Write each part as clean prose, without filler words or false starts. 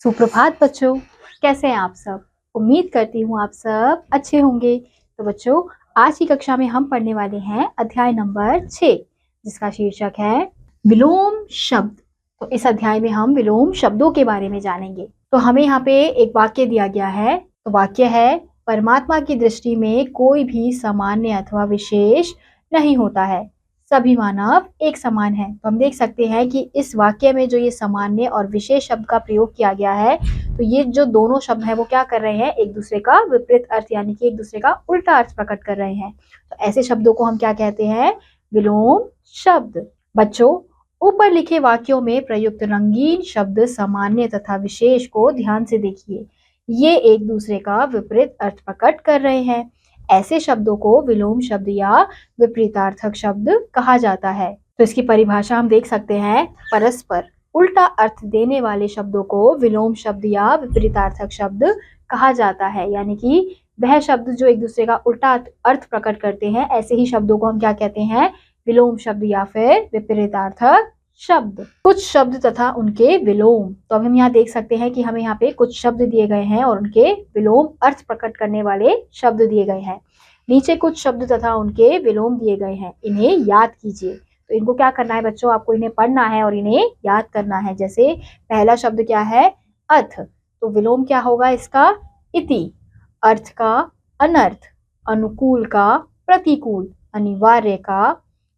सुप्रभात बच्चों, कैसे हैं आप सब। उम्मीद करती हूँ आप सब अच्छे होंगे। तो बच्चों, आज की कक्षा में हम पढ़ने वाले हैं अध्याय नंबर 6, जिसका शीर्षक है विलोम शब्द। तो इस अध्याय में हम विलोम शब्दों के बारे में जानेंगे। तो हमें यहाँ पे एक वाक्य दिया गया है। तो वाक्य है, परमात्मा की दृष्टि में कोई भी सामान्य अथवा विशेष नहीं होता है, सभी मानव एक समान है। तो हम देख सकते हैं कि इस वाक्य में जो ये सामान्य और विशेष शब्द का प्रयोग किया गया है, तो ये जो दोनों शब्द हैं वो क्या कर रहे हैं, एक दूसरे का विपरीत अर्थ यानी कि एक दूसरे का उल्टा अर्थ प्रकट कर रहे हैं। तो ऐसे शब्दों को हम क्या कहते हैं, विलोम शब्द। बच्चों, ऊपर लिखे वाक्यों में प्रयुक्त रंगीन शब्द सामान्य तथा विशेष को ध्यान से देखिए, ये एक दूसरे का विपरीत अर्थ प्रकट कर रहे हैं। ऐसे शब्दों को विलोम शब्द या विपरीतार्थक शब्द कहा जाता है। तो इसकी परिभाषा हम देख सकते हैं, परस्पर उल्टा अर्थ देने वाले शब्दों को विलोम शब्द या विपरीतार्थक शब्द कहा जाता है। यानी कि वह शब्द जो एक दूसरे का उल्टा अर्थ प्रकट करते हैं, ऐसे ही शब्दों को हम क्या कहते हैं, विलोम शब्द या फिर विपरीतार्थक शब्द। कुछ शब्द तथा उनके विलोम। तो अब हम यहाँ देख सकते हैं कि हमें यहाँ पे कुछ शब्द दिए गए हैं और उनके विलोम अर्थ प्रकट करने वाले शब्द दिए गए हैं। नीचे कुछ शब्द तथा उनके विलोम दिए गए हैं, इन्हें याद कीजिए। तो इनको क्या करना है बच्चों, आपको इन्हें पढ़ना है और इन्हें याद करना है। जैसे पहला शब्द क्या है, अथ। तो विलोम क्या होगा इसका, इति। अर्थ का अनर्थ, अनुकूल का प्रतिकूल, अनिवार्य का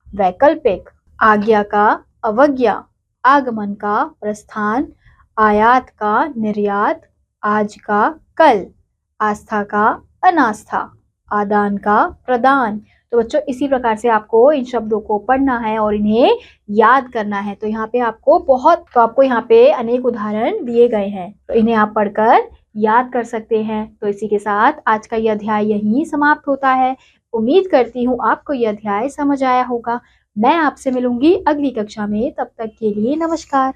वैकल्पिक, आज्ञा का अवज्ञा, आगमन का प्रस्थान, आयात का निर्यात, आज का कल, आस्था का अनास्था, आदान का प्रदान। तो बच्चों, इसी प्रकार से आपको इन शब्दों को पढ़ना है और इन्हें याद करना है। तो यहाँ पे आपको यहाँ पे अनेक उदाहरण दिए गए हैं, तो इन्हें आप पढ़कर याद कर सकते हैं। तो इसी के साथ आज का यह अध्याय यहीं समाप्त होता है। उम्मीद करती हूँ आपको यह अध्याय समझ आया होगा। मैं आपसे मिलूंगी अगली कक्षा में, तब तक के लिए नमस्कार।